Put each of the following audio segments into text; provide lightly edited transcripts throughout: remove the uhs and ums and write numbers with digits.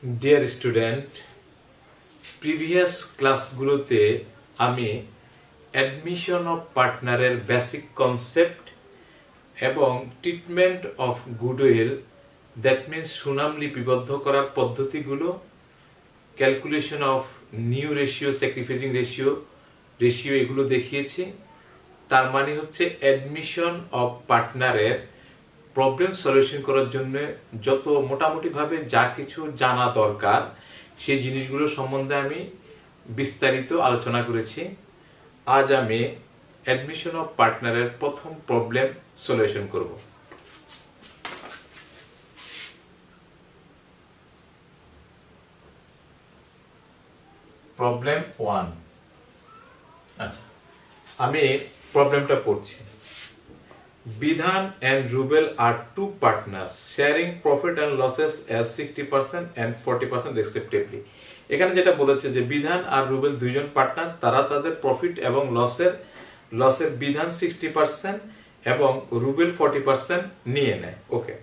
Dear student, previous ক্লাসগুলোতে আমি admission of পার্টনারের বেসিক কনসেপ্ট এবং treatment of goodwill, that means সুনাম লিপিবদ্ধ করার পদ্ধতিগুলো, calculation of new ratio, sacrificing ratio এগুলো দেখিয়েছি। তার মানে হচ্ছে অ্যাডমিশন অফ পার্টনারের প্রবলেম সলিউশন করার জন্য যত মোটামুটিভাবে যা কিছু জানা দরকার সেই জিনিসগুলো সম্বন্ধে আমি বিস্তারিত আলোচনা করেছি। আজ আমি অ্যাডমিশন অফ পার্টনারের প্রথম প্রবলেম সলিউশন করব। প্রবলেম 1। আচ্ছা, আমি প্রবলেমটা পড়ছি। Bidhan and Rubel are two partners sharing profit and losses as 60% and 40% respectively. এখানে যেটা বলেছে যে বিধান আর রুবেল দুইজন পার্টনার, তারা তাদের প্রফিট এবং লসের বিধান 60% এবং রুবেল 40% নিয়ে নেয়। ওকে,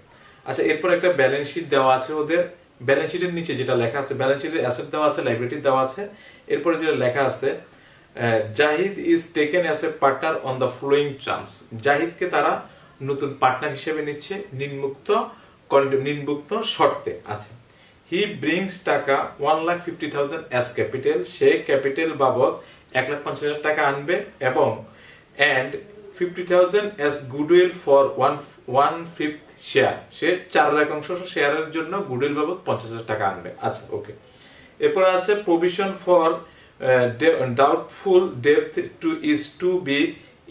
আচ্ছা, এরপর একটা ব্যালেন্স শিট দেওয়া আছে ওদের। ব্যালেন্স শিটের নিচে যেটা লেখা আছে, ব্যালেন্স শিটের অ্যাসেট দেওয়া আছে, লাইবিলিটি দেওয়া আছে। এরপরে যেটা লেখা আছে, Zahid is taken as a partner on the following terms. জাহিদকে তারা নতুন পার্টনার হিসেবে নিচ্ছে নিম্নোক্ত শর্তে। আচ্ছা, হি ব্রিংস টাকা 1,50,000 অ্যাজ ক্যাপিটাল। সে ক্যাপিটাল বাবদ 1,50,000 টাকা আনবে এবং and 50,000 as goodwill for 1/5 share. সে 4/1 শেয়ারের জন্য গুডউইল বাবদ 50,000 টাকা আনবে। আচ্ছা, ওকে। এরপর আছে প্রভিশন ফর ডাউটফুল ডেপ্থ is to be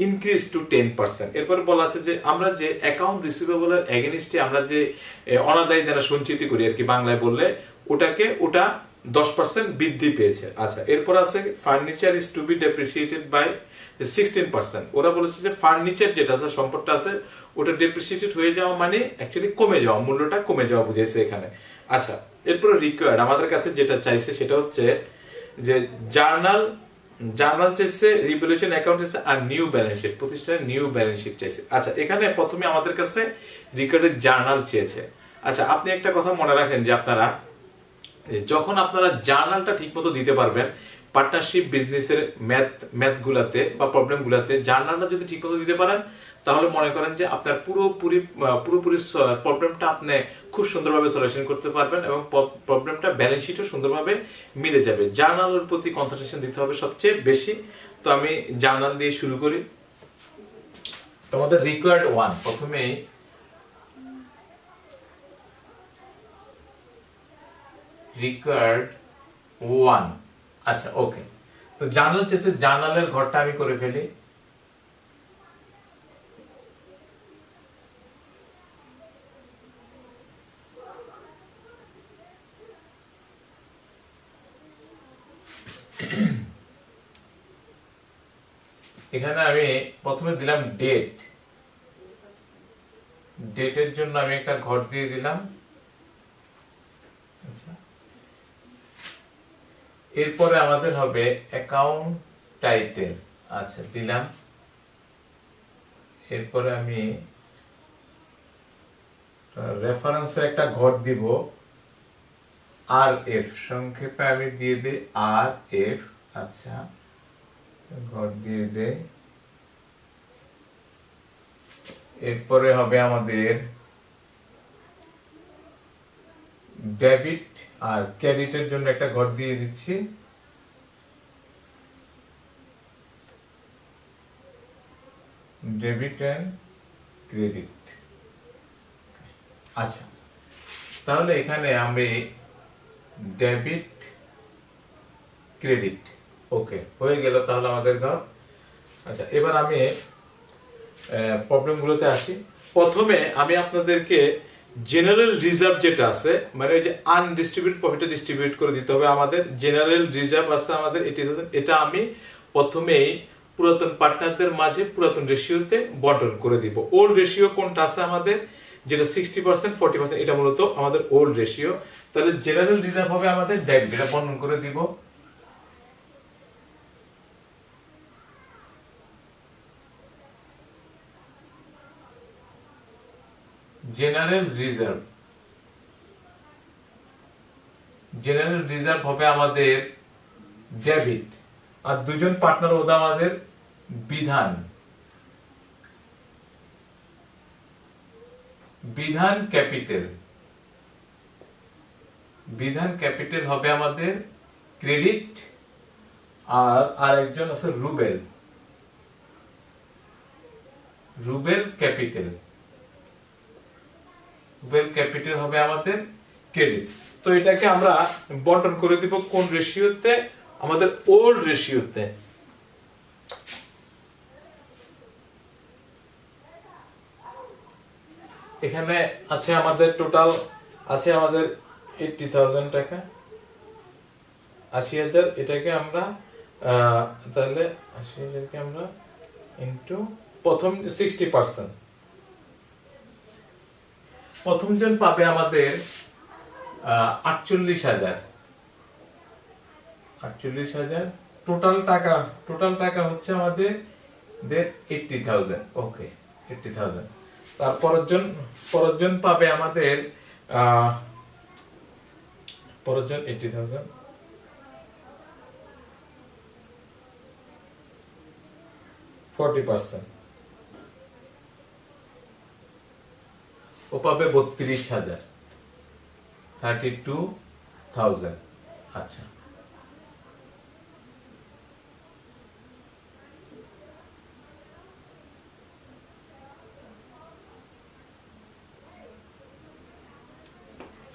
increase to 10%। এরপরে বলা আছে যে আমরা যে অ্যাকাউন্ট রিসিভেবলের এগেনিস্টে আমরা যে অনাদায়ী দ্বারা সঞ্চিতি করি আর কি, বাংলায় বললে ওটা 10% বৃদ্ধি পেয়েছে। আচ্ছা, এরপর আছে furniture is to be depreciated by 16%। ওরা বলেছে যে ফার্নিচার যেটা আছে, সম্পদটা আছে, ওটা ডেপ্রিসিয়েটেড হয়ে যাওয়া মানে অ্যাকচুয়ালি কমে যাওয়া, মূল্যটা কমে যাওয়া বুঝেছে এখানে। আচ্ছা, এরপর রিকোয়ার্ড আমাদের কাছে যেটা চাইছে সেটা হচ্ছে যে জার্নাল চাইছে, রিভ্যালুয়েশন অ্যাকাউন্ট চাইছে, আর নিউ ব্যালেন্স শিট, প্রতিষ্ঠানের নিউ ব্যালেন্স শিট চাইছে। আচ্ছা, এখানে প্রথমে আমাদের কাছে রেকর্ডের জার্নাল চেয়েছে। আচ্ছা, আপনি একটা কথা মনে রাখেন যে আপনারা যখন আপনারা জার্নালটা ঠিকমতো দিতে পারবেন, পার্টনারশিপ বিজনেসের ম্যাথগুলাতে বা প্রবলেমগুলাতে জার্নালটা যদি ঠিকমতো দিতে পারেন, তাহলে মনে করেন যে আপনার পুরোপুরি প্রবলেমটা আপনি খুব সুন্দরভাবে সলিউশন করতে পারবেন এবং প্রবলেমটা ব্যালেন্স শিটও সুন্দরভাবে মিলে যাবে। জার্নালের প্রতি কনসেন্ট্রেশন দিতে হবে সবচেয়ে বেশি। তো আমি জার্নাল দিয়ে শুরু করি। তোমাদের রিকোয়ার্ড 1, প্রথমেই রিকোয়ার্ড 1। আচ্ছা, ওকে। তো জার্নাল চেয়েছে, জার্নালের ঘরটা আমি করে ফেলি। এখানে আমি প্রথমে দিলাম ডেটের জন্য আমি একটা ঘর দিয়ে দিলাম। আচ্ছা, এরপরে আমাদের হবে অ্যাকাউন্ট টাইটেল। আচ্ছা, দিলাম। এরপরে আমি রেফারেন্সের একটা ঘর দিব, আর এফ, সংক্ষেপে আমি দিয়ে দিই আর এফ। আচ্ছা, ঘর দিয়ে দেই। এরপরে হবে আমাদের ডেবিট আর ক্রেডিটের জন্য একটা ঘর দিয়ে দিচ্ছি। Debit and credit. আচ্ছা, তাহলে এখানে আমি ডেবিট ক্রেডিট, ওকে, হয়ে গেল তাহলে আমাদের ঘর। আচ্ছা, এবার আমি প্রবলেমগুলোতে আসি। প্রথমে আমি আপনাদেরকে জেনারেল রিজার্ভ যেটা আছে, মানে ওই যে আনডিস্ট্রিবিউটেড প্রফিটটা ডিস্ট্রিবিউট করে দিতে হবে আমাদের। জেনারেল রিজার্ভ আছে আমাদের 80,000, এটা আমি প্রথমেই পুরাতন পার্টনারদের মাঝে পুরাতন রেশিওতে বন্টন করে দিব। ওল্ড রেশিও কোনটা আছে আমাদের, যেটা 60% 40%, এটা মূলত আমাদের ওল্ড রেশিও। তাহলে জেনারেল রিজার্ভ হবে আমাদের ডেবিট, এটা বন্টন করে দিব। জেনারেল রিজার্ভ জেনারেল রিজার্ভ হবে আমাদের ডেবিট, আর দুজন পার্টনার ওটা আমাদের বিধান, বিধান ক্যাপিটাল, বিধান ক্যাপিটাল হবে আমাদের ক্রেডিট, আর আরেকজন আছে রুবেল, রুবেল ক্যাপিটাল, রুবেল ক্যাপিটাল হবে আমাদের ক্রেডিট। তো এটাকে আমরা বন্টন করে দিব কোন রেশিওতে, আমাদের ওল্ড রেশিওতে। এখানে আছে আমাদের টোটাল আছে আমাদের 80,000 টাকা, 80,000, এটাকে আমরা তাহলে 80,000 কে আমরা ইনটু প্রথম 60%, প্রথম জন পাবে আমাদের 48,000, 48,000 টোটাল টাকা হচ্ছে আমাদের 80,000। ওকে, 80,000। তার পরের জন পাবে আমাদের পরের জন 80,000, 40%, ও পাবে 32,000, 32,000। আচ্ছা,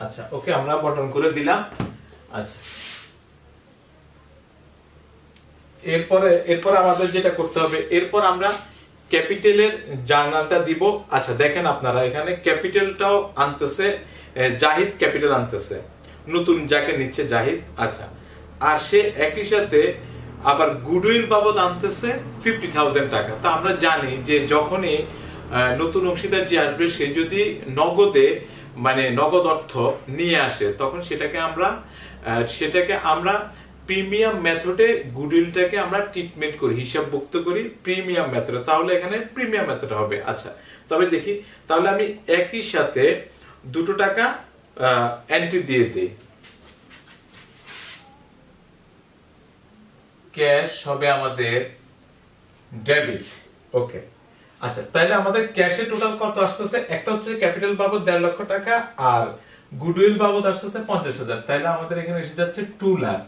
আচ্ছা, ওকে, আমরা বটন করে দিলাম। আচ্ছা, এরপরে আমাদের যেটা করতে হবে, এরপর আমরা ক্যাপিটালের জার্নালটা দিব। আচ্ছা, দেখেন আপনারা এখানে ক্যাপিটালটাও আনতেছে জাহিদ, ক্যাপিটাল আনতেছে নতুন যাকে নিচ্ছে জাহিদ। আচ্ছা, আর সে একই সাথে আবার গুডউইল বাবদ আনতেছে 50,000 টাকা। তো আমরা জানি যে যখনই নতুন অংশীদার যে আসবে সে যদি নগদে মানে নগদ অর্থ নিয়ে আসে, তখন সেটাকে আমরা প্রিমিয়াম মেথডে গুডউইলটাকে আমরা ট্রিটমেন্ট করি, হিসাবভুক্ত করি প্রিমিয়াম মেথডে। তাহলে এখানে প্রিমিয়াম মেথড হবে। আচ্ছা, তবে দেখি, তাহলে আমি একই সাথে দুটো টাকা এন্ট্রি দিয়ে দিই। ক্যাশ হবে আমাদের ডেবিট। ওকে, আচ্ছা, তাহলে আমাদের ক্যাশে টোটাল কত আসতেছে? একটা হচ্ছে ক্যাপিটাল বাবদ 1.5 লক্ষ টাকা, আর গুডউইল বাবদ আসতেছে 50,000। তাহলে আমাদের এখানে এসে যাচ্ছে 2 লাখ।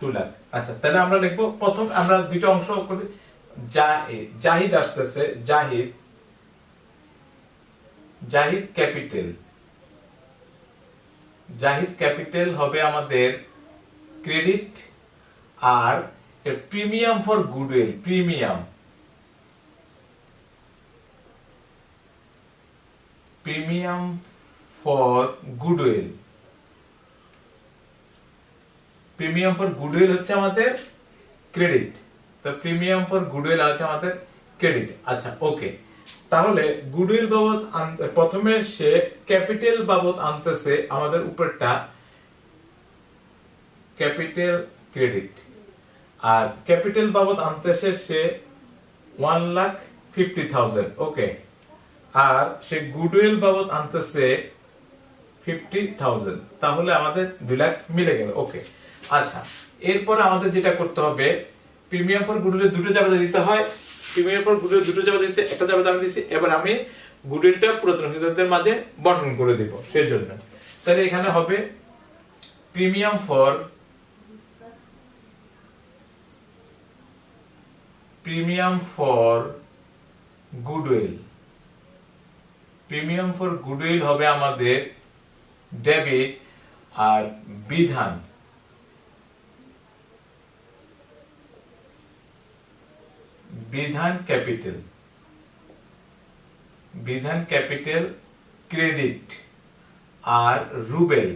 2 লাখ। আচ্ছা, তাহলে আমরা লিখবো, প্রথম আমরা দুটো অংশ করি। জাহিদ আসতেছে, জাহিদ ক্যাপিটাল, জাহিদ ক্যাপিটাল হবে আমাদের ক্রেডিট, আর premium for goodwill, premium for goodwill, premium for goodwill হচ্ছে আমাদের ক্রেডিট। তো প্রিমিয়াম ফর গুডউইল হচ্ছে আমাদের ক্রেডিট। আচ্ছা, ওকে, তাহলে গুডউইল বাবদ প্রথমে সে ক্যাপিটাল বাবদ আনতেছে আমাদের উপরটা ক্যাপিটাল ক্রেডিট, আর ক্যাপিটাল বাবদ আনতেছে সে 1,50,000। ওকে, আর সে গুডউইল বাবদ আনতেছে 50,000। তাহলে আমাদের 2 লাখ মিলে গেল। ওকে, আচ্ছা, এরপর আমাদের যেটা করতে হবে, প্রিমিয়াম ফর গুডউইল দুটো জাবেদা দিতে হয়। প্রিমিয়াম ফর গুডউইল দুটো জাবেদা দিতে একটা জাবেদা আমি দিয়েছি। এবার আমি গুডউইলটা পুরাতন অংশীদারদের মাঝে বন্টন করে দিব সেই জন্য। তাহলে এখানে হবে premium for goodwill, premium for goodwill হবে আমাদের ডেবিট, আর বিধান ক্যাপিটাল, ক্রেডিট, আর রুবেল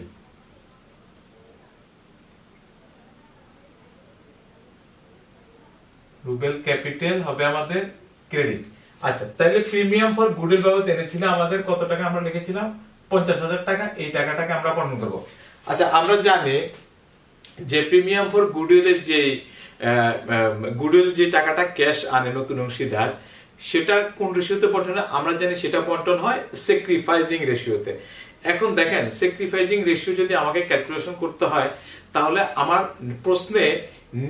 ক্যাপিটাল হবে আমাদের ক্রেডিট। আচ্ছা, তাহলে প্রিমিয়াম ফর গুডউইল বাবদ এনেছিল আমাদের কত টাকা? আমরা লিখেছিলাম 50,000 টাকা। এই টাকাটাকে আমরা বন্টন করব। আচ্ছা, আমরা জানি যে প্রিমিয়াম ফর গুডউইলের গুডউইল যে টাকাটা ক্যাশ আনে নতুন অংশীদার, সেটা কোন রেশিওতে বন্টন হয়? আমরা জানি সেটা বন্টন হয় স্যাক্রিফাইসিং রেশিওতে। এখন দেখেন স্যাক্রিফাইসিং রেশিও যদি আমাকে ক্যালকুলেশন করতে হয়, তাহলে আমার প্রশ্নে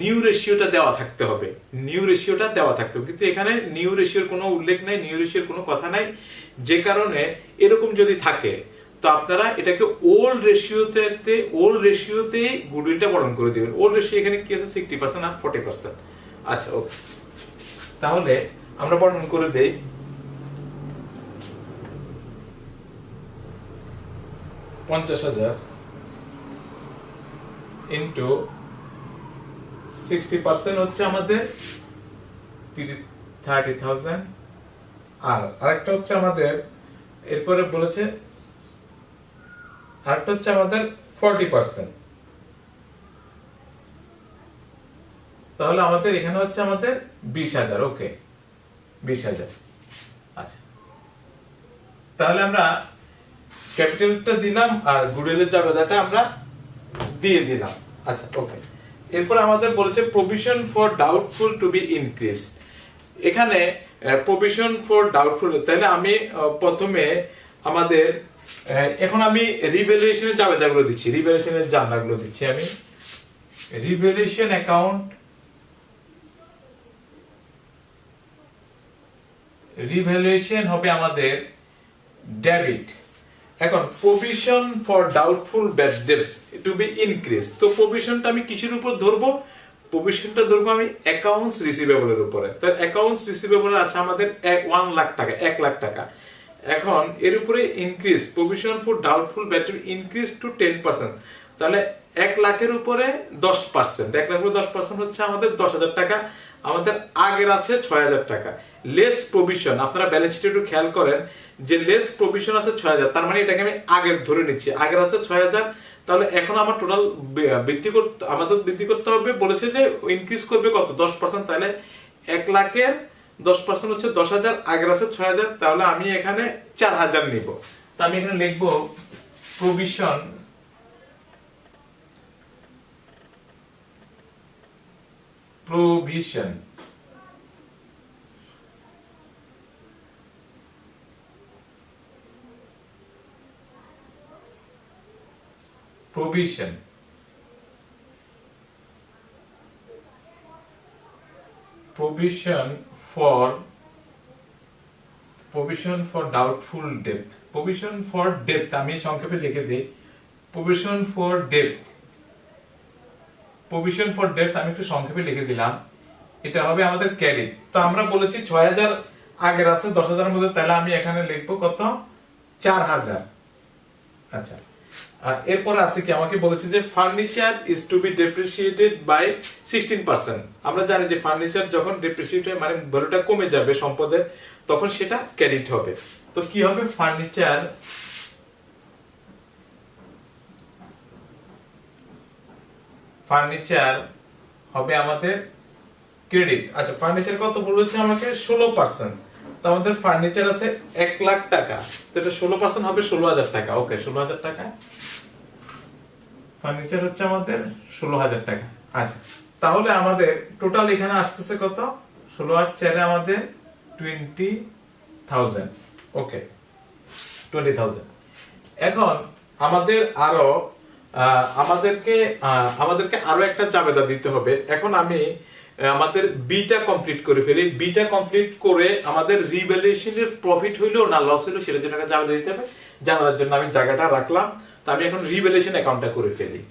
নিউ রেশিওটা দেওয়া থাকতে হবে, নিউ রেশিওটা দেওয়া থাকতে হবে, কিন্তু এখানে নিউ রেশিওর কোনো উল্লেখ নাই, নিউ রেশিওর কোনো কথা নাই। যে কারণে এরকম যদি থাকে তো আপনারা এটাকে ওল্ড রেশিওতে গুডউইলটা বর্ণন করে দিবেন। ওল্ড রেশিও এখানে কি আছে 60% আর 40%। আচ্ছা ওকে, তাহলে আমরা বর্ণন করে দেই। $50,000 ইন্টু 60% হচ্ছে আমাদের 30,000, আর আরেকটা হচ্ছে আমাদের এরপরে বলেছে আরেকটা হচ্ছে আমাদের 40%। তাহলে আমাদের এখানে হচ্ছে আমাদের 20,000। ওকে 20,000। আচ্ছা, তাহলে আমরা ক্যাপিটালটা দিলাম আর গুডউইলের জাবেদাটা আমরা দিয়ে দিলাম। আচ্ছা ওকে, এরপর আমাদের বলেছে provision for doubtful to be increase. এখানে প্রভিশন ফর ডাউটফুল, তাহলে আমি প্রথমে আমাদের এখন আমি রিভ্যালুয়েশনের জাবেদাগুলো দিচ্ছি, রিভ্যালুয়েশনের জানলাগুলো দিচ্ছি আমি। রিভ্যালুয়েশন অ্যাকাউন্ট, রিভ্যালুয়েশন হবে আমাদের ডেবিট। এখন provision for doubtful bad debts to be increase, তো প্রভিশনটা আমি কিসের উপর ধরবো? প্রভিশনটা ধরবো আমি অ্যাকাউন্টস রিসিভেবলের উপরে। তো অ্যাকাউন্টস রিসিভেবল আছে আমাদের 1 লাখ টাকা, 1 লাখ টাকা। এখন এর উপরে increase provision for doubtful bad date increase to 10%, তাহলে 1 লাখের উপরে 10%, 1 লাখের উপরে 10% হচ্ছে আমাদের 10,000 টাকা। আমাদের আগের আছে 6,000 টাকা। লেস প্রভিশন, আপনারা ব্যালেন্স শিটে একটু খেয়াল করেন যে লেস প্রভিশন আছে 6,000, তার মানে এটাকে আমি আগের ধরে নিচ্ছি, আগের আছে 6,000। তাহলে এখন আমার টোটাল বৃদ্ধি করতে হবে, বলেছে যে ইনক্রিজ করবে কত? 10%। তাহলে 1 লাখের 10% হচ্ছে 10,000, আগের আছে 6,000, তাহলে আমি এখানে 4,000 নিব। তো আমি এখানে লিখবো provision provision provision for doubtful debt, provision for debt আমি সংক্ষেপে লিখে দেই provision for debt আমি একটু সংক্ষেপে লিখে দিলাম, এটা হবে আমাদের ক্রেডিট। তো আমরা বলেছি 6,000 আগের আছে 10,000 এর মধ্যে, তাহলে আমি এখানে লিখবো কত? 4,000। আচ্ছা, এরপরে আছে কি, আমাকে বলেছে যে furniture is to be depreciated by 16%। আমরা জানি যে ফার্নিচার যখন ডেপ্রিসিয়েট হয় মানে ভ্যালুটা কমে যাবে সম্পদের, তখন সেটা ক্রেডিট হবে। তো কি হবে? ফার্নিচার হবে আমাদের ক্রেডিট। আচ্ছা, ফার্নিচার কত বলেছে আমাকে? 16%। তো আমাদের ফার্নিচার আছে 1 লাখ টাকা, তো এটা 16% হবে 16,000 টাকা। ওকে, 16,000 টাকা ফার্নিচার হচ্ছে আমাদের 16,000 টাকা। আচ্ছা, তাহলে আমাদের টোটাল এখানে আসতেছে কত? 16 আর 4 আমাদের 20,000। ওকে, 20,000। এখন আমাদেরকে আরো একটা জাবেদা দিতে হবে। এখন আমি আমাদের বিটা কমপ্লিট করে ফেলি। বিটা কমপ্লিট করে আমাদের রিভ্যালুয়েশনের প্রফিট হইলো না লস হইলো সেটার জন্য একটা জাবেদা দিতে হবে। জানার জন্য আমি জায়গাটা রাখলাম। তো আমি এখন রিভ্যালুয়েশন অ্যাকাউন্টটা করে ফেলি।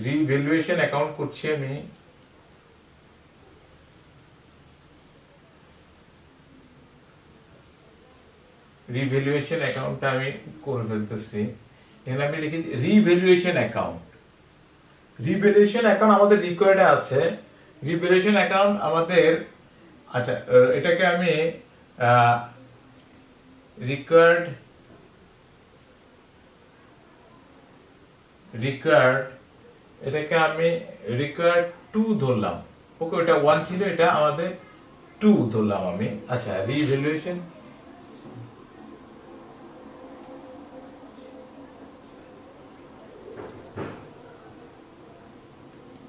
রিভ্যালুয়েশন অ্যাকাউন্ট করছি আমি। রিভ্যালুয়েশন অ্যাকাউন্টটা আমি করে ফেলতেছি। এখানে আমি লিখি রিভ্যালুয়েশন অ্যাকাউন্ট। রিভ্যালুয়েশন অ্যাকাউন্ট আমাদের রিকোয়ার্ডে আছে। রিভ্যালুয়েশন অ্যাকাউন্ট আমাদের, আচ্ছা এটাকে আমি রিকোয়ার্ড এটাকে আমি রিকোয়ার্ড 2 ধরলাম। ওকে, ওটা 1 ছিল, এটা আমাদের 2 ধরলাম আমি। আচ্ছা, revaluation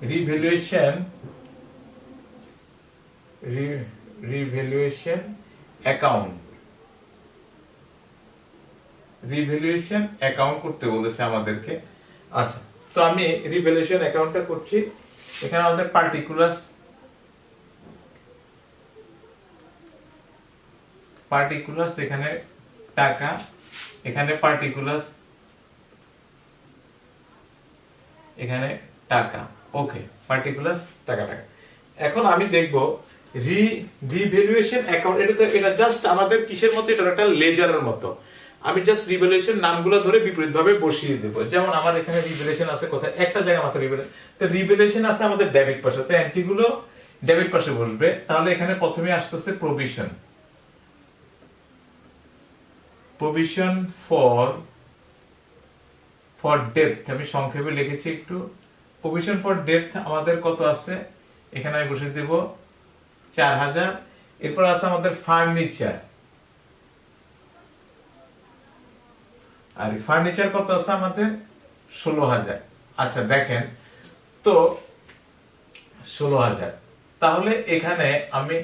revaluation revaluation account revaluation account করতে বলেছে আমাদেরকে। আচ্ছা, তো আমি রিভ্যালুয়েশন অ্যাকাউন্টটা করছি। এখানে আমাদের পার্টিকুলার্স এখানে টাকা, এখানে পার্টিকুলার্স এখানে টাকা। ওকে, পার্টিকুলার্স টাকা টাকা। এখন আমি দেখব রিভ্যালুয়েশন অ্যাকাউন্ট, এটা জাস্ট আমাদের কিসের মতো, এটা একটা লেজারের মতো। আমি জাস্ট রিভ্যালুয়েশন নামগুলো ধরে বিপরীতভাবে বসিয়ে দেব। যেমন আমার এখানে রিভ্যালুয়েশন আছে কোথায়, একটা জায়গা মাত্র রিভ্যালুয়েশন, তো রিভ্যালুয়েশন আছে আমাদের ডেবিট পাশে, তো এন্ট্রি গুলো ডেবিট পাশে বসবে। তাহলে এখানে প্রথমে আসতেছে প্রভিশন ফর ডেপথ, আমি সংক্ষেপে লিখেছি একটু। প্রভিশন ফর ডেপথ আমাদের কত আছে, এখানে আমি বসে দেব 4000। এরপর আছে আমাদের ফার্নিচার, আর ফার্নিচার কত আছে আমাদের 16000। আচ্ছা দেখেন তো 16000, তাহলে এখানে আমি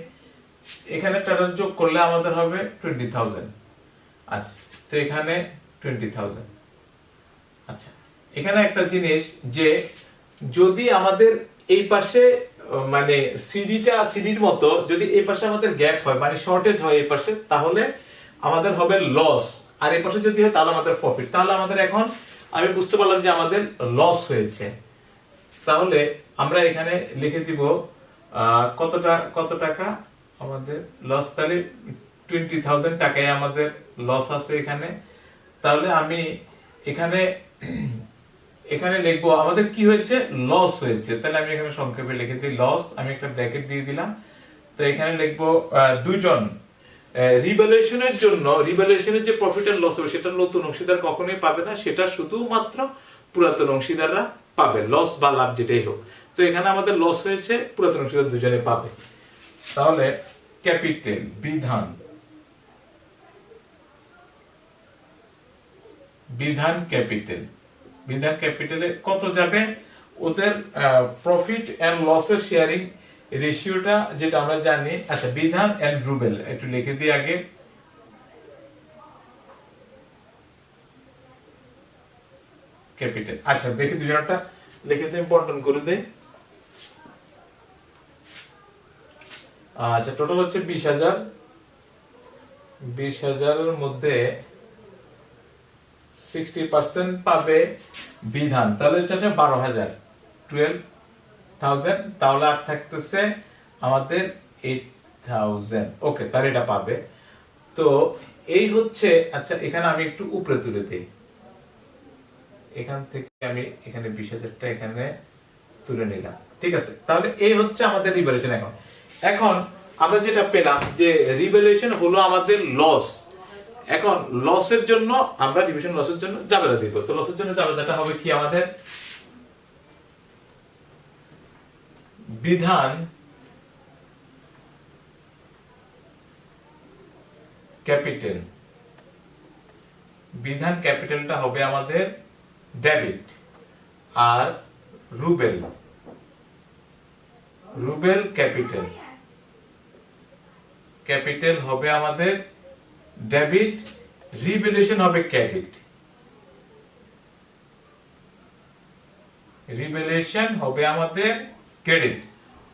এখানে টোটাল যোগ করলে আমাদের হবে 20000। আচ্ছা, তো এখানে 20000। আচ্ছা, এখানে একটা জিনিস, যে যদি আমাদের এই পাশে মানে সিডির মতো যদি এই পাশে আমাদের গ্যাপ হয়, মানে শর্টেজ হয় এই পাশে, তাহলে আমাদের হবে লস, আর এই পাশে যদি হয় তাহলে আমাদের প্রফিট। তাহলে আমাদের এখন আমি বুঝতে পারলাম যে আমাদের লস হয়েছে। তাহলে আমরা এখানে লিখে দিব কত টাকা আমাদের লস, তাহলে 20000 টাকায় আমাদের লস আছে এখানে। তাহলে আমি এখানে লিখবো আমাদের কি হয়েছে, লস হয়েছে। তাহলে আমি এখানে সংক্ষেপে লিখে দিই লস, আমি একটা ব্র্যাকেট দিয়ে দিলাম। তো এখানে লিখবো দুইজন রিভ্যালুয়েশনের যে প্রফিট এন্ড লস হবে সেটা নতুন অংশীদার কখনোই পাবে না, সেটা শুধুমাত্র পুরাতন অংশীদাররা পাবে, লস বা লাভ যেটাই হোক। তো এখানে আমাদের লস হয়েছে, পুরাতন অংশীদার দুজনে পাবে। তাহলে ক্যাপিটাল বিধান ক্যাপিটালে কত যাবে, ওদের প্রফিট এন্ড লসের শেয়ারিং রেশিওটা যেটা আমরা জানি। আচ্ছা, বিধান এন্ড রুবেল একটু লিখে দিই আগে। ক্যাপিটাল, আচ্ছা দেখি দুজনটা লিখে দিই, বন্টন করে দেই। আচ্ছা, টোটাল হচ্ছে 20000। 20000 এর মধ্যে 60% পাবে বিধান, তাহলে হচ্ছে 12000, 12000। তাহলে আর থাকতেছে আমাদের 8000। ওকে, তাহলে এটা পাবে। তো এই হচ্ছে, আচ্ছা এখানে আমি একটু উপরে তুলে দিই, এখান থেকে আমি এখানে 20000টা এখানে তুলে নিলাম। ঠিক আছে, তাহলে এই হচ্ছে আমাদের রিভ্যালুয়েশন অ্যাকাউন্ট। এখন আমরা যেটা পেলাম যে রিভ্যালুয়েশন হলো আমাদের লস। এখন লসের জন্য আমরা রিভিশন লসের জন্য জাবেদা দিব। তো লসের জন্য জাবেদাটা হবে কি আমাদের, বিধান ক্যাপিটাল, বিধান ক্যাপিটালটা হবে আমাদের ডেবিট, আর রুবেল ক্যাপিটাল হবে আমাদের ডেবিট, রিভ্যালুয়েশন হবে ক্রেডিট, রিভ্যালুয়েশন হবে আমাদের ক্রেডিট।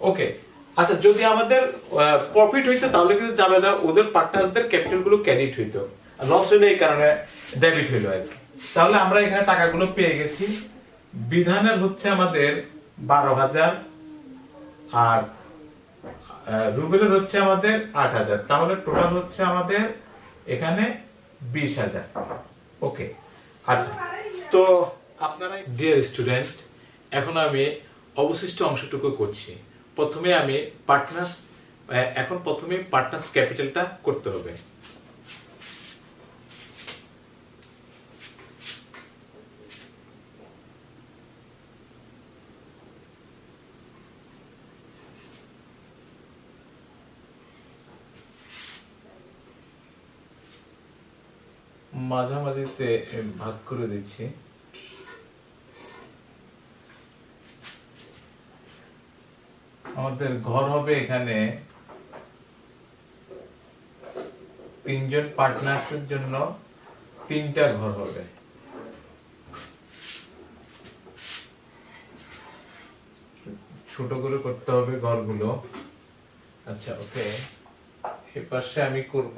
ওকে, আচ্ছা যদি আমাদের প্রফিট হইতো তাহলে কিন্তু জাবেদা ওদের পার্টনারদের ক্যাপিটাল গুলো ক্রেডিট হইতো, লস হইলে এই কারণে ডেবিট হইলো আর কি। তাহলে আমরা এখানে টাকাগুলো পেয়ে গেছি। বিধানের হচ্ছে আমাদের 12000, আর রুবেলের হচ্ছে আমাদের 8000। তাহলে টোটাল হচ্ছে আমাদের এখানে 20000। ওকে, আচ্ছা তো আপনারা ডিয়ার স্টুডেন্ট, এখন আমি অবশিষ্ট অংশটুকু করছি। প্রথমে পার্টনার্স ক্যাপিটালটা করতে হবে। মাঝামাঝিতে ভাগ করে দিচ্ছি। আমাদের ঘর হবে এখানে 3 জন পার্টনারদের জন্য 3টা ঘর হবে। ছোট করে করতে হবে ঘরগুলো। আচ্ছা ওকে, এই পাশে আমি করব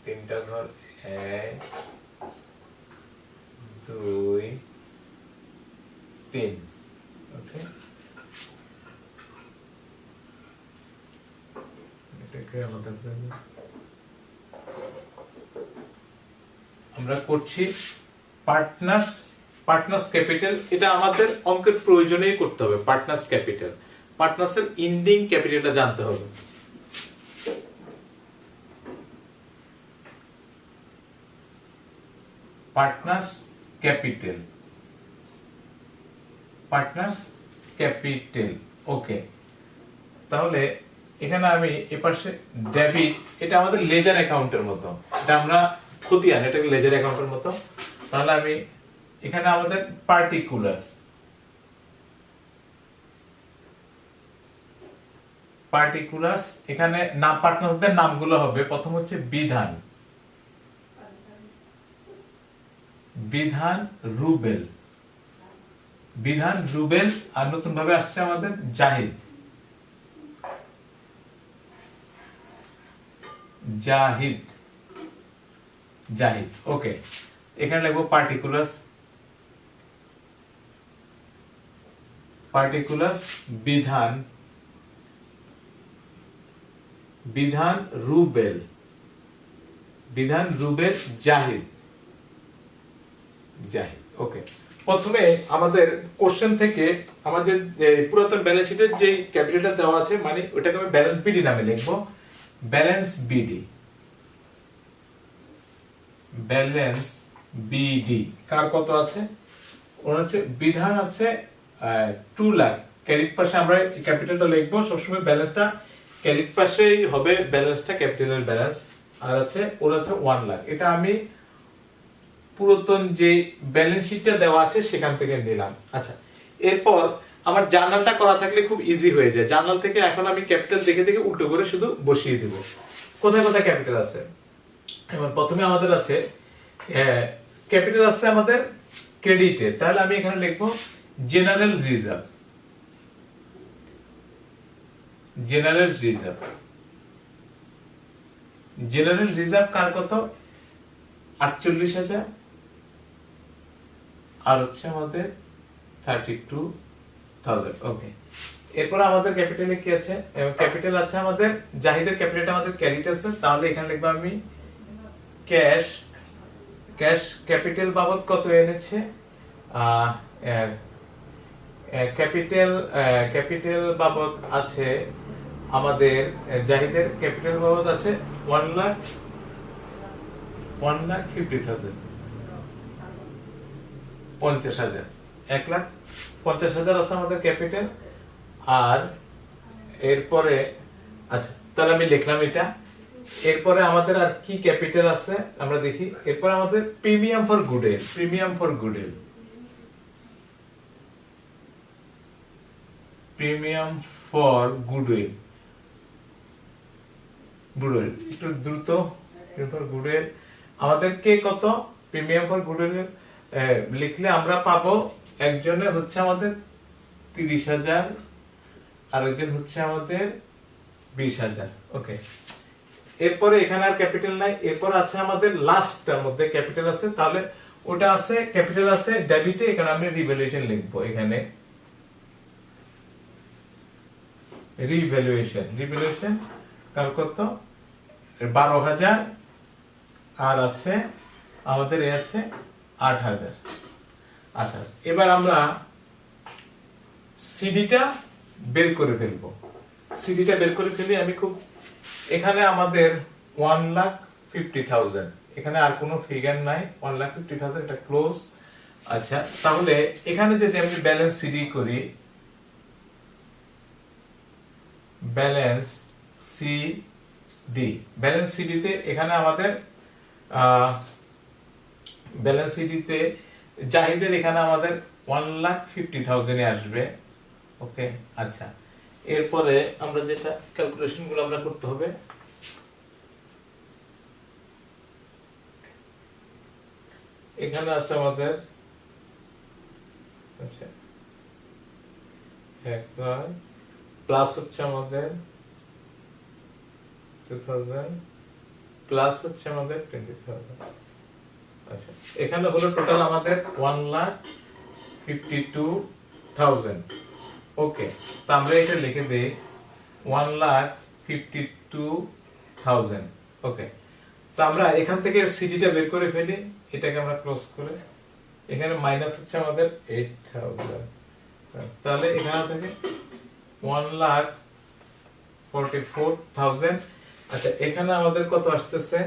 3টা ঘর, 1 2 3। ওকে, এটাকে আলাদা করে নিই। আমরা করছি পার্টনার্স ক্যাপিটাল। এটা আমাদের অঙ্কের প্রয়োজনেই করতে হবে। পার্টনার্স ক্যাপিটাল, পার্টনার্সের ইন্ডিং ক্যাপিটালটা জানতে হবে। Partners capital. ওকে, তাহলে এখানে আমি এপাশে ডেবিট, এটা আমাদের লেজার অ্যাকাউন্টের মতো, এটা আমরা খতিয়ান, এটাকে লেজার অ্যাকাউন্টের মতো। তাহলে আমি এখানে আমাদের পার্টিকুলার্স, এখানে নাম পার্টনারসদের নামগুলো হবে, প্রথম হচ্ছে বিধান রুবেল, আর নতুন ভাবে আসছে আমাদের জাহিদ। ওকে, এখানে লিখবো পার্টিকুলার্স বিধান রুবেল জাহিদ। ওকে, প্রথমে আমাদের কোশ্চেন থেকে আমাদের যে পুরাতন ব্যালেন্স শিটের যে ক্যাপিটালটা দেওয়া আছে, মানে ওটাকে আমি ব্যালেন্স বিডি নামে লিখবো। ব্যালেন্স বিডি কার কত আছে? ওর হচ্ছে বিধান আছে 2 লাখ। ক্রেডিট পাশে আমরা ক্যাপিটালটা লিখবো, সবসময় ব্যালেন্সটা ক্রেডিট পাশেই হবে, ব্যালেন্সটা ক্যাপিটালের ব্যালেন্স। আর আছে ওর আছে 1 লাখ। এটা আমি পুরাতন যে ব্যালেন্স শিটটা দেওয়া আছে সেখান থেকে নিলাম। আচ্ছা, এরপর আমার জার্নালটা করা থাকলে খুব ইজি হয়ে যায়। জার্নাল থেকে এখন আমি ক্যাপিটাল দেখে উল্টো করে শুধু বসিয়ে দিব। কোথায় কোথায় ক্যাপিটাল আছে? এবং প্রথমে আমাদের আছে ক্যাপিটাল আছে আমাদের ক্রেডিটে, তাহলে আমি এখানে লিখবো জেনারেল রিজার্ভ কার কত? 48,000, আর হচ্ছে আমাদের 32,000। ওকে, এরপর আমাদের ক্যাপিটালে কি আছে? ক্যাপিটাল আছে আমাদের জাহিদের ক্যাপিটালটা আমাদের ক্রেডিট আছে, তাহলে এখানে লিখবো আমি ক্যাশ ক্যাপিটাল বাবদ কত এনেছে? ক্যাপিটাল বাবদ আছে আমাদের জাহিদের ক্যাপিটাল বাবদ আছে 1,50,000, 50,000, 1,50,000 আছে আমাদের ক্যাপিটাল। আর এরপরে আচ্ছা, তাহলে আমি লিখলাম এটা। এরপরে আমাদের আর কি ক্যাপিটাল আছে আমরা দেখি। এরপরে আমাদের প্রিমিয়াম ফর গুডউইল, একটু দ্রুত। গুডউইল আমাদেরকে কত? প্রিমিয়াম ফর গুডউইল লিখলে আমরা পাবো, একজনে হচ্ছে আমাদের 30,000, আর একজন হচ্ছে আমাদের 20,000। ওকে, এরপরে এখানে আর ক্যাপিটাল নাই। এরপর আছে আমাদের লাস্টটার মধ্যে ক্যাপিটাল আছে, তাহলে ওটা আছে ক্যাপিটাল আছে ডেবিটে। এখানে আমি রিভ্যালুয়েশন লিখবো, এখানে রিভ্যালুয়েশন কার কত? 12,000, আর আছে আমাদের আছে 8,000। এবার আমরা সিডিটা বের করে ফেলবো। আমি খুব, এখানে আমাদের 1,50,000, এখানে আর কোনো ফিগার নাই, 1,50,000, এটা ক্লোজ। আচ্ছা, তাহলে এখানে যদি আমি ব্যালেন্স সিডি করি, ব্যালেন্স সিডিতে এখানে আমাদের ব্যালেন্স সিডিতে জাহিদের এখানে আমাদের 1,50,000 আসবে। ওকে, আচ্ছা, এরপরে আমরা যেটা ক্যালকুলেশন গুলো আমরা করতে হবে, এখানে আছে আমাদের আচ্ছা প্লাস হচ্ছে আমাদের 2000 প্লাস হচ্ছে আমাদের 20,000। আচ্ছা এখানে হলো টোটাল আমাদের 1,52,000। ওকে, তো আমরা এটা লিখে দেই 1,52,000। ওকে, তো আমরা এখান থেকে সিডিটা বের করে ফেলি, এটাকে আমরা ক্লোজ করে এখানে মাইনাস হচ্ছে আমাদের 8,000। তাহলে এখানে থেকে 1,44,000। আচ্ছা এখানে আমাদের কত আসতেছে,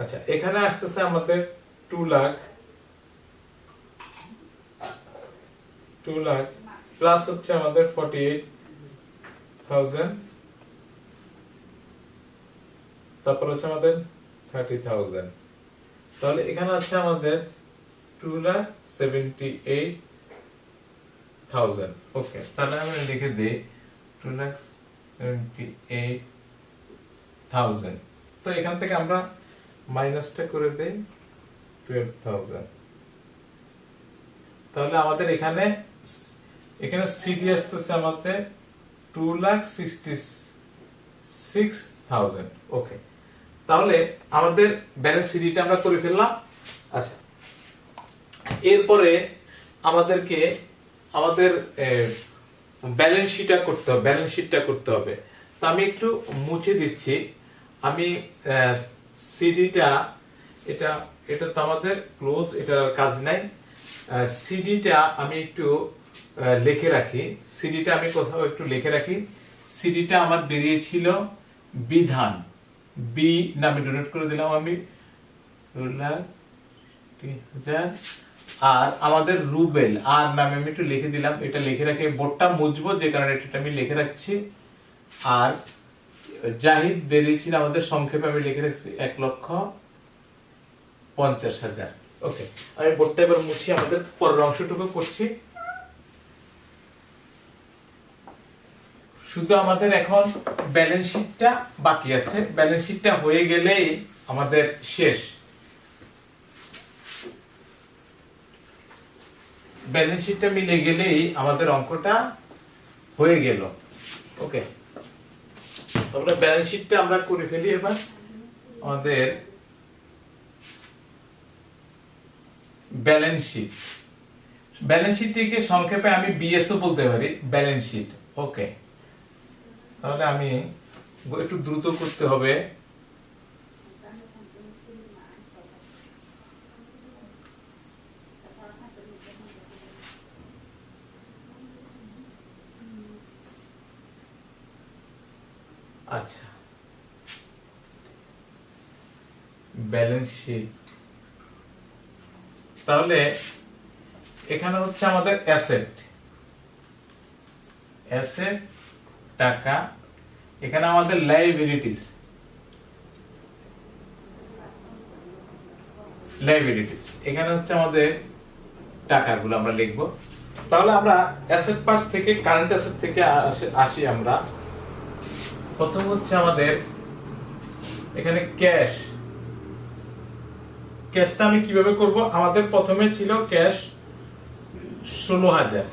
আচ্ছা এখানে আসতেছে আমাদের 2 লাখ প্লাস হচ্ছে আমাদের 48,000, তারপর হচ্ছে আমাদের 30,000। তাহলে এখানে আছে আমাদের 2,78,000। ওকে, তাহলে আমরা লিখে দেই 2,78,000। তো এখান থেকে আমরা মাইনাসটা করে দেই 12,000। তাহলে আমাদের এখানে সিডি আসতেছে আমাদের 2,66,000। ওকে, তাহলে আমাদের ব্যালেন্স সিডিটা আমরা করে ফেললাম। আচ্ছা এরপরে আমাদেরকে আমাদের ব্যালেন্স শিটটা করতে হবে। তো আমি একটু মুছে দিচ্ছি, আমি সিডিটা এটা তো আমাদের ক্লোজ, এটার আর কাজ নাই। সিডিটা আমি একটু লিখে রাখি, সিডিটা আমি কোথাও একটু লিখে রাখি। সিডিটা আমার বেরিয়েছিল বিধান, বি নামে ডোনেট করে দিলাম আমি 2,00,000। আর আমাদের রুবেল আর নামে আমি একটু লিখে দিলাম, এটা লিখে রাখি, বোর্ডটা মুছবো যে কারণে এটা আমি লিখে রাখছি। আর জাহিদ বেরিয়েছিল আমাদের সংক্ষেপে আমি লিখে রাখছি 1,50,000। ওকে, আমি বোর্ডটা এবার মুছি, আমাদের পরের অংশটুকু করছি। শুধু আমাদের এখন ব্যালেন্স শিটটা বাকি আছে, ব্যালেন্স শিটটা হয়ে গেলেই আমাদের শেষ। ব্যালেন্স শিটটা মিলে গেলেই আমাদের অঙ্কটা হয়ে গেল। ওকে, তাহলে ব্যালেন্স শিটটা আমরা করে ফেলি এবার। আমাদের ব্যালেন্স শিটটিকে সংক্ষেপে আমি বিএসও বলতে পারি, ব্যালেন্স শিট। ওকে, তাহলে আমি একটু দ্রুত করতে হবে। আচ্ছা, ব্যালেন্স শিট, তাহলে এখানে হচ্ছে আমাদের অ্যাসেট টাকা, এখানে আমাদের লাইবিলিটিস এখানে হচ্ছে আমাদের টাকাগুলো আমরা লিখবো। তাহলে আমরা অ্যাসেট পার্ট থেকে কারেন্ট অ্যাসেট থেকে আসি। আমরা প্রথম হচ্ছে আমাদের এখানে ক্যাশটা আমি কিভাবে করব, আমাদের প্রথমে ছিল ক্যাশ 16,000।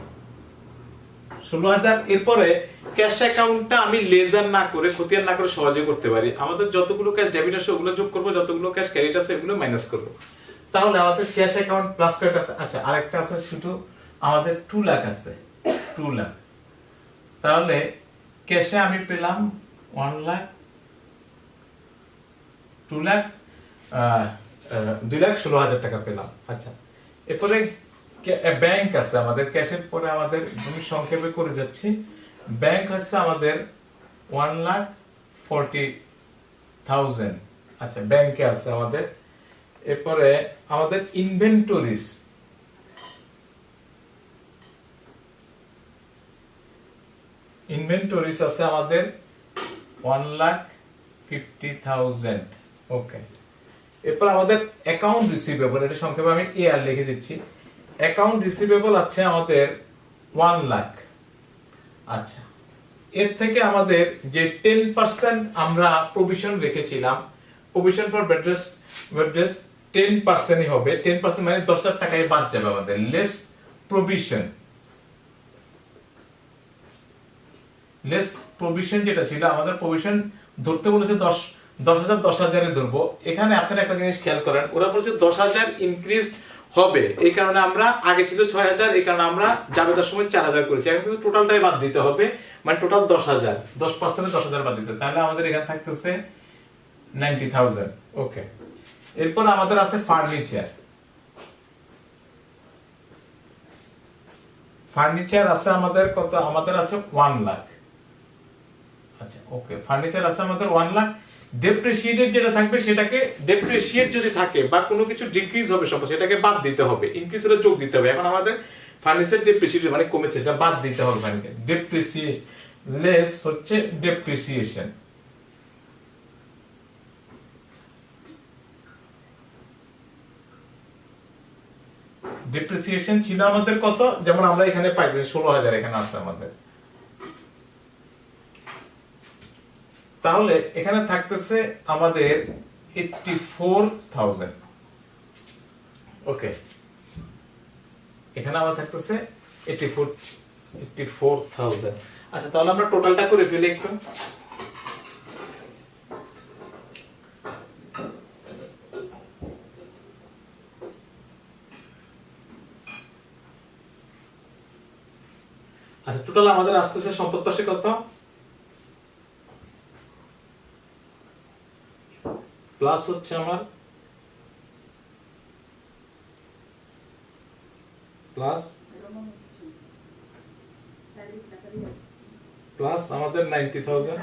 এরপরে ক্যাশ অ্যাকাউন্টটা আমি লেজার না করে, খতিয়ান না করে সহজে করতে পারি। আমাদের যতগুলো ক্যাশ ডেবিট আছে ওগুলো যোগ করব, যতগুলো ক্যাশ ক্রেডিট আছে ওগুলো মাইনাস করব। তাহলে আমাদের ক্যাশ অ্যাকাউন্ট প্লাস কত আছে? আচ্ছা, আরেকটা আছে, শুধু আমাদের 2 লাখ আছে, 2 লাখ। তাহলে ক্যাশে আমি পেলাম 1 লাখ, 2,16,000 টাকা পেলাম। আচ্ছা, এরপরে ব্যাংক আছে আমাদের, ক্যাশের পরে আমাদের আমি সংক্ষেপে করে যাচ্ছি। ব্যাংক হচ্ছে আমাদের 1,40,000। আচ্ছা, ব্যাংকে আছে আমাদের। এরপরে আমাদের ইনভেন্টরিজ আছে আমাদের 1,50,000। ওকে, এরপর আমাদের অ্যাকাউন্ট রিসিভেবল, এটা সংক্ষেপে আমি এআর লিখে দিচ্ছি। অ্যাকাউন্ট রিসিভেবল আছে আমাদের 1 লাখ। আচ্ছা, এর থেকে আমাদের যে 10% আমরা প্রভিশন রেখেছিলাম, প্রভিশন ফর ব্যাড ডেটস 10%ই হবে। 10% মানে 10,000 টাকায় বাদ যাবে আমাদের, লেস প্রভিশন। লেস প্রভিশন যেটা ছিল, আমাদের প্রভিশন ধরতে বলেছে 10,000 ধরবো। এখানে আপনারা একটা জিনিস খেয়াল করেন, ওরা বলছে 10,000 ইনক্রিজ হবে, এই কারণে আমরা, আগে ছিল 6,000, এই কারণে আমরা জাবেদার সময় 4,000 করেছি। এখন কিন্তু টোটালটাই বাদ দিতে হবে, মানে টোটাল 10,000, 10% 10,000 বাদ দিতে, তাহলে আমাদের এখানে থাকতেছে 90,000। ওকে, এরপর আমাদের আছে ফার্নিচার। ফার্নিচার আছে আমাদের কত? আমাদের আছে 1 লাখ। আচ্ছা, ওকে, ফার্নিচার আছে আমাদের 1 লাখ। ডেপ্রিসিয়েটেড যেটা থাকবে সেটাকে, ডেপ্রিসিয়েট যদি থাকে বা কোনো কিছু ডিক্রিজ হবে সব, সেটাকে বাদ দিতে হবে, ইনক্রিজ হলে যোগ দিতে হবে। এখন আমাদের ফার্নিচার ডেপ্রিসিয়েটেড মানে কমেছে, এটা বাদ দিতে হবে। ফার্নিচার ডেপ্রিসিয়েশন লেস হচ্ছে ডেপ্রিসিয়েশন। ডেপ্রিসিয়েশন ছিল আমাদের কত? যেমন আমরা এখানে পাই 16,000, এখানে আছে আমাদের। তাহলে এখানে থাকতেছে আমাদের 84,000। ওকে, এখানে আমার থাকতেছে 84,000। আচ্ছা, তাহলে আমরা টোটালটা করে ফেলি একটু। আচ্ছা, টোটাল আমাদের আসতেছে সম্পদ পাশে কত? প্লাস হচ্ছে আমার প্লাস আমাদের 90,000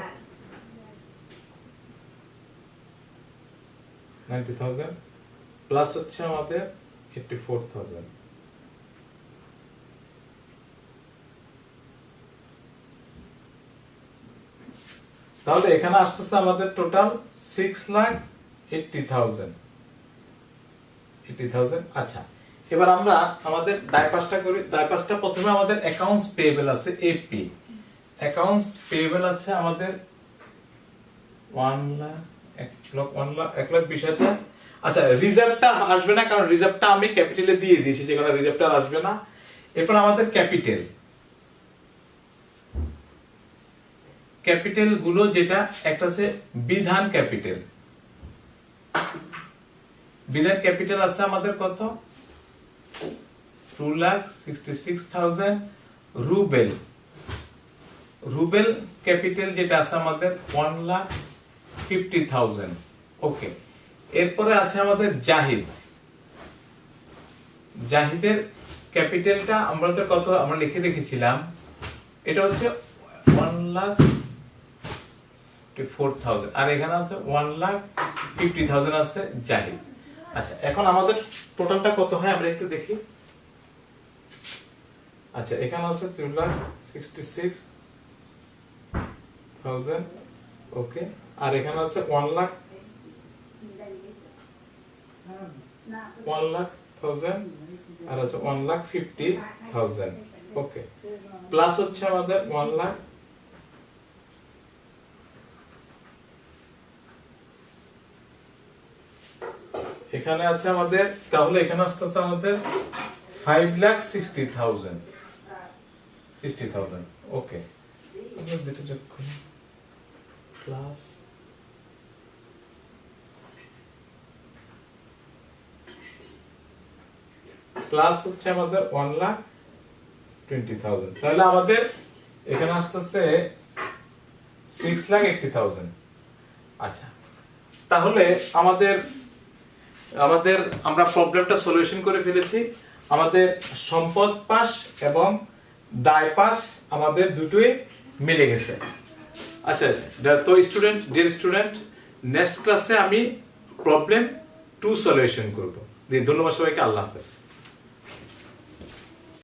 প্লাস হচ্ছে আমাদের 84,000। তাহলে এখানে আসতেছে আমাদের টোটাল 6,80,000। আচ্ছা, এবার আমরা আমাদের ডাইপাসটা করি। ডাইপাসটা প্রথমে আমাদের অ্যাকাউন্টস পেয়েবল আছে, এপি। অ্যাকাউন্টস পেয়েবল আছে আমাদের 1,20,000। আচ্ছা, রিজার্ভটা আসবে না, কারণ রিজার্ভটা আমি ক্যাপিটালে দিয়ে দিয়েছি, যে কারণে রিজার্ভটা আসবে না। এরপর আমাদের ক্যাপিটাল, ক্যাপিটাল গুলো যেটা একটা আছে বিধান ক্যাপিটাল। বিধান ক্যাপিটাল আছে আমাদের কত? 2,66,000। রুবেল ক্যাপিটাল যেটা আছে আমাদের 1,50,000। ওকে, এরপরে আছে আমাদের জাহিদের ক্যাপিটালটা আমরা কত আমরা লিখে রেখেছিলাম, এটা হচ্ছে 1,54,000, আর এখানে আছে 1,50,000 আছে জাহিদ। আচ্ছা, এখন আমাদের টোটালটা কত হয় আমরা একটু দেখি। আচ্ছা, এখানে আছে 2,66,000। ওকে, আর এখানে আছে 1,00,000 আর আছে 1,50,000। ওকে, প্লাস হচ্ছে আমাদের 1 লাখ। এখানে আছে আমাদের, তাহলে এখানে আসতেছে আমাদের 5,60,000। ওকে, আমরা যেটা যোগ করি প্লাস হচ্ছে আমাদের 1,20,000। তাহলে আমাদের এখানে আসতেছে 6,80,000। আচ্ছা, তাহলে আমাদের আমরা প্রবলেমটা সলিউশন করে ফেলেছি। আমাদের সম্পদ পাশ এবং দায় পাশ আমাদের দুটোই মিলে গেছে। আচ্ছা, তো ডিয়ার স্টুডেন্ট, নেক্সট ক্লাসে আমি প্রবলেম 2 সলিউশন করব। ধন্যবাদ সবাইকে, আল্লাহ হাফেজ।